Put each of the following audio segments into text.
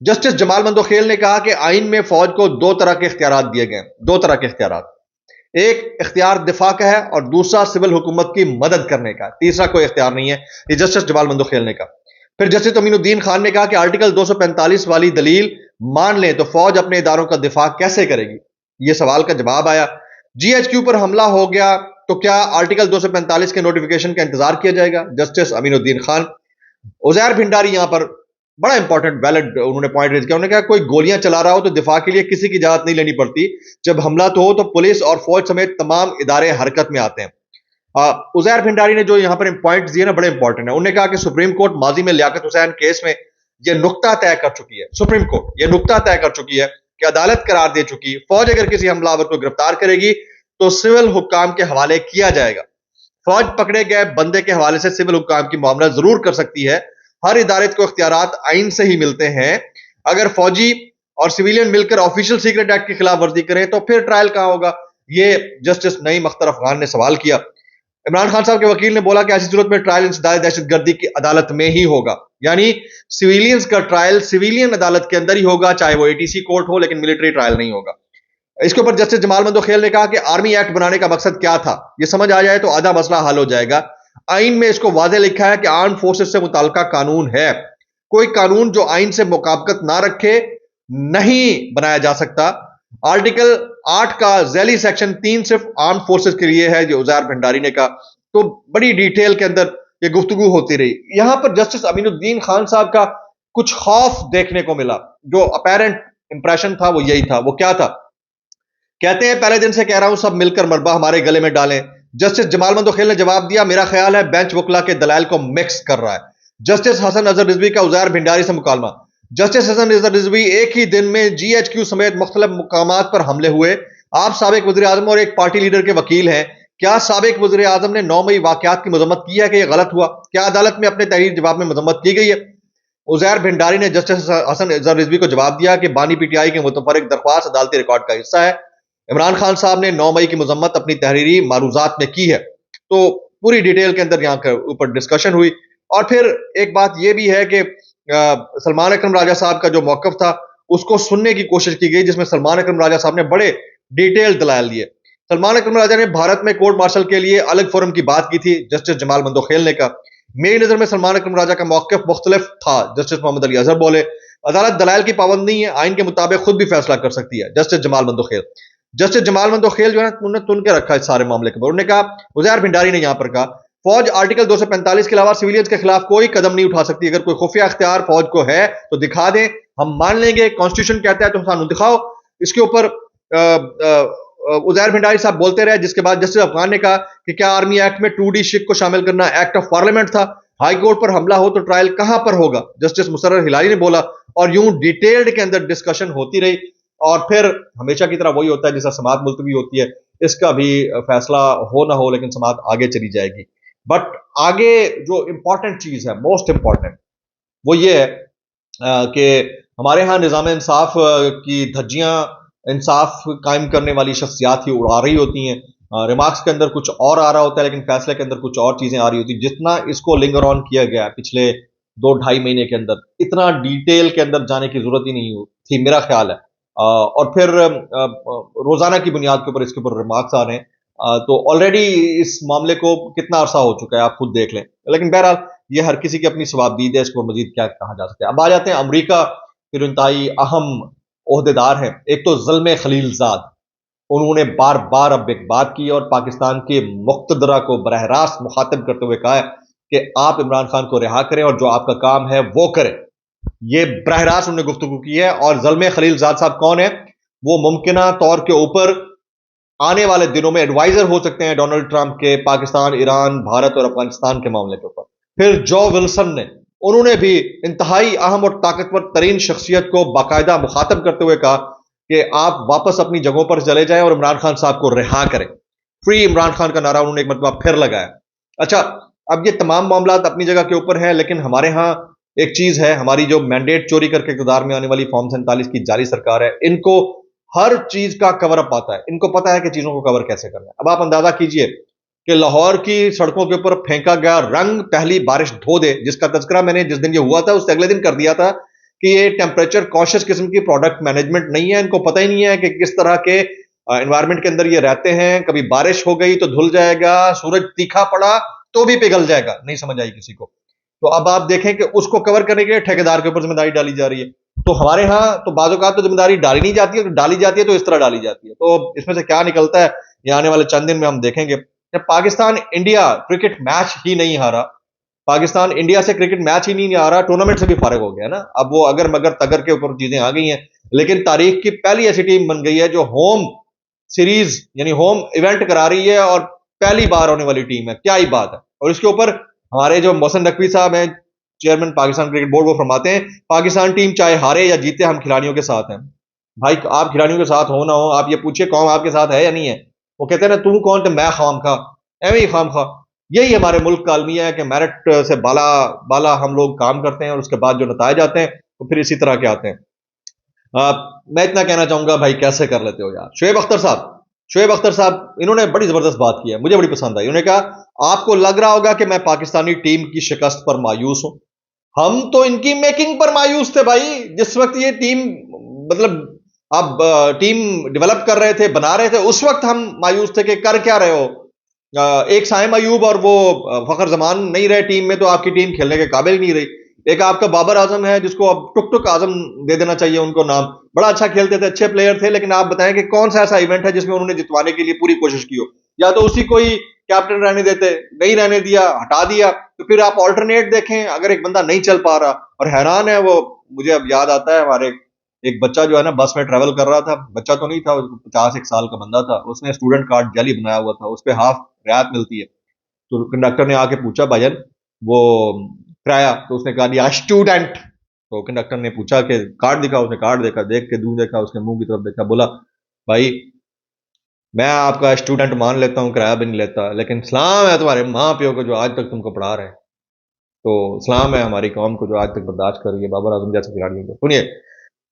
Justice جمال مندوخیل نے کہا کہ آئین میں فوج کو دو طرح کے اختیارات دیے گئے، دو طرح کے اختیارات، ایک اختیار دفاع کا ہے اور دوسرا سول حکومت کی مدد کرنے کا، تیسرا کوئی اختیار نہیں ہے، یہ جسٹس جمال مندوخیل نے کہا۔ پھر جسٹس امین الدین خان نے کہا کہ آرٹیکل 245 والی دلیل مان لیں تو فوج اپنے اداروں کا دفاع کیسے کرے گی؟ یہ سوال کا جواب آیا۔ جی ایچ کیو پر حملہ ہو گیا تو کیا آرٹیکل 245 کے نوٹیفیکیشن کا انتظار کیا جائے گا؟ جسٹس امین الدین خان۔ عزیر بھنڈاری یہاں پر بڑا امپورٹنٹ ویلڈ انہوں نے پوائنٹ ریز کیا، انہوں نے کہا کوئی گولیاں چلا رہا ہو تو دفاع کے لیے کسی کی اجازت نہیں لینی پڑتی، جب حملہ تو ہو تو پولیس اور فوج سمیت تمام ادارے حرکت میں آتے ہیں۔ عزیر بھنڈاری نے جو یہاں پر پوائنٹ دیے نا بڑے امپورٹنٹ ہیں، انہوں نے کہا کہ سپریم کورٹ ماضی میں لیاقت حسین کیس میں یہ نقطہ طے کر چکی ہے، سپریم کورٹ یہ نقطہ طے کر چکی ہے کہ عدالت قرار دے چکی، فوج اگر کسی حملہ آور کو گرفتار کرے گی تو سول حکام کے حوالے کیا جائے گا۔ فوج پکڑے گئے بندے کے حوالے سے سول حکام کی معاملہ ضرور کر سکتی ہے، ہر ادارے کو اختیارات آئین سے ہی ملتے ہیں، اگر فوجی اور سویلین مل کر آفیشل سیکرٹ ایکٹ کی خلاف ورزی کریں تو پھر ٹرائل کہاں ہوگا؟ یہ جسٹس نعیم اختر افغان نے سوال کیا۔ عمران خان صاحب کے وکیل نے بولا کہ ایسی صورت میں ٹرائل انسداد دہشت گردی کی عدالت میں ہی ہوگا، یعنی سویلینز کا ٹرائل سویلین عدالت کے اندر ہی ہوگا، چاہے وہ اے ٹی سی کورٹ ہو، لیکن ملٹری ٹرائل نہیں ہوگا۔ اس کے اوپر جسٹس جمال مندوخیل نے کہا کہ آرمی ایکٹ بنانے کا مقصد کیا تھا، یہ سمجھ آ جائے تو آدھا مسئلہ حل ہو جائے گا۔ آئین میں اس کو واضح لکھا ہے کہ آرم فورسز سے متعلقہ قانون ہے، کوئی قانون جو آئین سے مطابقت نہ رکھے نہیں بنایا جا سکتا۔ آرٹیکل 8 کا ذیلی سیکشن 3 صرف آرم فورسز کے لیے ہے، جو عزیر بھنڈاری نے کہا، تو بڑی ڈیٹیل کے اندر یہ گفتگو ہوتی رہی۔ یہاں پر جسٹس امین الدین خان صاحب کا کچھ خوف دیکھنے کو ملا، جو اپیرنٹ امپریشن تھا وہ یہی تھا۔ وہ کیا تھا؟ کہتے ہیں پہلے دن سے کہہ رہا ہوں سب مل کر مربع ہمارے گلے میں ڈالیں۔ جسٹس جمال مندوخیل نے جواب دیا، میرا خیال ہے بینچ وکلا کے دلائل کو مکس کر رہا ہے۔ جسٹس حسن اظہر رضوی کا عزیر بھنڈاری سے مکالمہ۔ جسٹس حسن اظہر رضوی ایک ہی دن میں جی ایچ کیو سمیت مختلف مقامات پر حملے ہوئے۔ آپ سابق وزیر اعظم اور ایک پارٹی لیڈر کے وکیل ہیں، کیا سابق وزیر اعظم نے 9 مئی واقعات کی مذمت کی ہے کہ یہ غلط ہوا؟ کیا عدالت میں اپنے تحریر جواب میں مذمت کی گئی ہے؟ عزیر بھنڈاری نے جسٹس حسن اظہر رضوی کو جواب دیا کہ بانی پی ٹی آئی کی متفرق درخواست عدالتی ریکارڈ کا حصہ ہے۔ عمران خان صاحب نے 9 مئی کی مذمت اپنی تحریری معروضات میں کی ہے۔ تو پوری ڈیٹیل کے اندر یہاں کے اوپر ڈسکشن ہوئی، اور پھر ایک بات یہ بھی ہے کہ سلمان اکرم راجہ صاحب کا جو موقف تھا اس کو سننے کی کوشش کی گئی، جس میں سلمان اکرم راجہ صاحب نے بڑے ڈیٹیل دلائل دیے۔ سلمان اکرم راجہ نے بھارت میں کورٹ مارشل کے لیے الگ فورم کی بات کی تھی، جسٹس جمال مندوخیل نے کہا۔ میری نظر میں سلمان اکرم راجہ کا موقف مختلف تھا، جسٹس محمد علی اظہر بولے عدالت دلائل کی پابند نہیں ہے، آئین کے مطابق خود بھی فیصلہ کر سکتی ہے، جسٹس جمال مندوخیل۔ جسٹس جمال مندوخیل جو ہے انہوں نے تن کے رکھا اس سارے معاملے کے اوپر، انہوں نے کہا، عزیر بھنڈاری نے یہاں پر کہا فوج آرٹیکل 245 کے علاوہ سویلینز کے خلاف کوئی قدم نہیں اٹھا سکتی، اگر کوئی خفیہ اختیار فوج کو ہے تو دکھا دیں، ہم مان لیں گے، کانسٹیٹیوشن کہتا ہے تو سانو دکھاؤ۔ اس کے اوپر عزیر بھنڈاری صاحب بولتے رہے، جس کے بعد جسٹس افغان نے کہا کہ کیا آرمی ایکٹ میں 2D شک کو شامل کرنا ایکٹ آف پارلیمنٹ تھا؟ ہائی کورٹ پر حملہ ہو تو ٹرائل کہاں پر ہوگا؟ جسٹس مسرر ہلالی نے بولا، اور یوں ڈیٹیلڈ کے اندر ڈسکشن ہوتی رہی، اور پھر ہمیشہ کی طرح وہی ہوتا ہے جیسا سماعت ملتوی ہوتی ہے، اس کا بھی فیصلہ ہو نہ ہو لیکن سماعت آگے چلی جائے گی۔ بٹ آگے جو امپورٹنٹ چیز ہے، موسٹ امپورٹنٹ، وہ یہ ہے کہ ہمارے ہاں نظام انصاف کی دھجیاں انصاف قائم کرنے والی شخصیات ہی اڑا رہی ہوتی ہیں، ریمارکس کے اندر کچھ اور آ رہا ہوتا ہے لیکن فیصلے کے اندر کچھ اور چیزیں آ رہی ہوتی ہیں۔ جتنا اس کو لنگر آن کیا گیا پچھلے 2-2.5 مہینے کے اندر، اتنا ڈیٹیل کے اندر جانے کی ضرورت ہی نہیں تھی، میرا خیال ہے۔ اور پھر روزانہ کی بنیاد کے اوپر اس کے اوپر ریمارکس آ رہے ہیں، تو آلریڈی اس معاملے کو کتنا عرصہ ہو چکا ہے آپ خود دیکھ لیں، لیکن بہرحال یہ ہر کسی کی اپنی ثوابدید ہے، اس کو مزید کیا کہا جا سکتا ہے۔ اب آ جاتے ہیں امریکہ کے جو انتہائی اہم عہدیدار ہیں، ایک تو زلمے خلیل زاد، انہوں نے بار بار اب ایک بات کی اور پاکستان کے مقتدرہ کو براہ راست مخاطب کرتے ہوئے کہا ہے کہ آپ عمران خان کو رہا کریں اور جو آپ کا کام ہے وہ کریں، یہ براہ راست انہوں نے گفتگو کی ہے۔ اور زلمے خلیل زاد صاحب کون ہیں؟ وہ ممکنہ طور کے اوپر آنے والے دنوں میں ایڈوائزر ہو سکتے ہیں ڈونلڈ ٹرمپ کے، پاکستان، ایران، بھارت اور افغانستان کے معاملے کے اوپر۔ پھر جو ولسن نے، انہوں نے بھی انتہائی اہم اور طاقتور ترین شخصیت کو باقاعدہ مخاطب کرتے ہوئے کہا کہ آپ واپس اپنی جگہوں پر چلے جائیں اور عمران خان صاحب کو رہا کریں۔ فری عمران خان کا نعرہ انہوں نے ایک مرتبہ پھر لگایا۔ اچھا، اب یہ تمام معاملات اپنی جگہ کے اوپر ہیں، لیکن ہمارے ہاں ایک چیز ہے، ہماری جو مینڈیٹ چوری کر کے اقتدار میں آنے والی فارم 47 کی جعلی سرکار ہے، ان کو ہر چیز کا کور اپ آتا ہے، ان کو پتا ہے کہ چیزوں کو کور کیسے کرنا ہے۔ اب آپ اندازہ کیجئے کہ لاہور کی سڑکوں کے اوپر پھینکا گیا رنگ پہلی بارش دھو دے، جس کا تذکرہ میں نے جس دن یہ ہوا تھا اس سے اگلے دن کر دیا تھا کہ یہ ٹیمپریچر کانشیس قسم کی پروڈکٹ مینجمنٹ نہیں ہے. ان کو پتہ ہی نہیں ہے کہ کس طرح کے انوائرمنٹ کے اندر یہ رہتے ہیں. کبھی بارش ہو گئی تو دھل جائے گا, سورج تیکھا پڑا تو بھی پگھل جائے گا, نہیں سمجھ آئی کسی کو. تو اب آپ دیکھیں کہ اس کو کور کرنے کے لیے ٹھیکیدار کے اوپر ذمہ داری ڈالی جا رہی ہے. تو ہمارے ہاں تو بعض اوقات تو ذمہ داری ڈالی نہیں جاتی ہے, ڈالی جاتی ہے تو اس طرح ڈالی جاتی ہے. تو اس میں سے کیا نکلتا ہے یہ آنے والے چند دن میں ہم دیکھیں گے. جب پاکستان انڈیا کرکٹ میچ ہی نہیں ہارا, پاکستان انڈیا سے کرکٹ میچ ہی نہیں آ رہا, ٹورنامنٹ سے بھی فارغ ہو گیا نا. اب وہ اگر مگر تگر کے اوپر چیزیں آ گئی ہیں, لیکن تاریخ کی پہلی ایسی ٹیم بن گئی ہے جو ہوم سیریز یعنی ہوم ایونٹ کرا رہی ہے اور پہلی بار ہونے والی ٹیم ہے. کیا ہی بات ہے. اور اس کے اوپر ہمارے جو محسن نقوی صاحب ہیں چیئرمین پاکستان کرکٹ بورڈ, وہ فرماتے ہیں پاکستان ٹیم چاہے ہارے یا جیتے ہم کھلاڑیوں کے ساتھ ہیں. بھائی آپ کھلاڑیوں کے ساتھ ہو نہ ہو, آپ یہ پوچھیں قوم آپ کے ساتھ ہے یا نہیں ہے. وہ کہتے ہیں نا تو کون تو میں خام خواہ, ایویں ہی خام خواہ. یہی ہمارے ملک کا المیہ ہے کہ میرٹ سے بالا ہم لوگ کام کرتے ہیں اور اس کے بعد جو نتائج آتے ہیں وہ پھر اسی طرح کے آتے ہیں. میں اتنا کہنا چاہوں گا, بھائی کیسے کر لیتے ہو یار. شعیب اختر صاحب انہوں نے بڑی زبردست بات کی ہے, مجھے بڑی پسند آئی. انہوں نے کہا آپ کو لگ رہا ہوگا کہ میں پاکستانی ٹیم کی شکست پر مایوس ہوں, ہم تو ان کی میکنگ پر مایوس تھے بھائی. جس وقت یہ ٹیم مطلب اب ٹیم ڈیولپ کر رہے تھے, بنا رہے تھے, اس وقت ہم مایوس تھے کہ کر کیا رہے ہو. ایک سائم ایوب اور وہ فخر زمان نہیں رہے ٹیم میں تو آپ کی ٹیم کھیلنے کے قابل نہیں رہی. ایک آپ کا بابر اعظم ہے جس کو اب ٹک ٹک اعظم دے دینا چاہیے ان کو نام, بڑا اچھا کھیلتے تھے, اچھے پلیئر تھے, لیکن آپ بتائیں کہ کون سا ایسا ایونٹ ہے جس میں انہوں نے جتوانے کے لیے پوری کوشش کی ہو. یا تو اسی کوئی کیپٹن رہنے دیتے, نہیں رہنے دیا, ہٹا دیا, تو پھر آپ آلٹرنیٹ دیکھیں. اگر ایک بندہ نہیں چل پا رہا, اور حیران ہے وہ, مجھے اب یاد آتا ہے ہمارے ایک بچہ جو ہے نا بس میں ٹریول کر رہا تھا, بچہ تو نہیں تھا, 51 سال کا بندہ تھا, اس نے اسٹوڈنٹ کارڈ جعلی بنایا ہوا تھا, اس پہ ہاف رعایت ملتی ہے. تو کنڈکٹر نے آ کے پوچھا بھائی جان وہ کرایہ, تو اس نے کہا دیا اسٹوڈنٹ. تو کنڈکٹر نے پوچھا کہ کارڈ دکھا, اس نے کارڈ دیکھا, دیکھ کے دوں دیکھا, اس کے منہ کی طرف دیکھا, بولا بھائی میں آپ کا اسٹوڈنٹ مان لیتا ہوں, کرایہ بھی نہیں لیتا, لیکن اسلام ہے تمہارے ماں پیو کو جو آج تک تم کو پڑھا رہے ہیں, تو اسلام ہے ہماری قوم کو جو آج تک برداشت کر رہی ہے بابر اعظم جیسے کھلاڑیوں کو. سنیے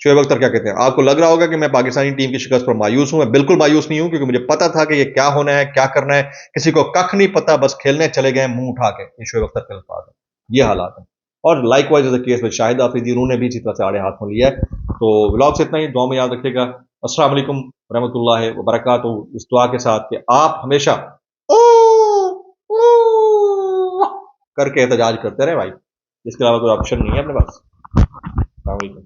شعیب اختر کیا کہتے ہیں. آپ کو لگ رہا ہوگا کہ میں پاکستانی ٹیم کی شکست پر مایوس ہوں, میں بالکل مایوس نہیں ہوں, کیونکہ مجھے پتا تھا کہ یہ کیا ہونا ہے, کیا کرنا ہے, کسی کو ککھ نہیں پتا, بس کھیلنے چلے گئے منہ اٹھا کے. یہ شعیب اختر کے الفاظ ہیں, یہ حالات ہیں. اور لائک وائز کیس میں شاہد آفریدی, انہوں نے بھی اسی طرح سے آڑے ہاتھ میں لیا ہے. تو ولاگ سے اتنا ہی, دعا میں یاد رکھیے گا. السلام علیکم ورحمۃ اللہ وبرکاتہ, اس دعا کے ساتھ کہ آپ ہمیشہ کر کے احتجاج کرتے رہے بھائی, اس کے علاوہ کوئی آپشن نہیں ہے اپنے پاس. السلام علیکم.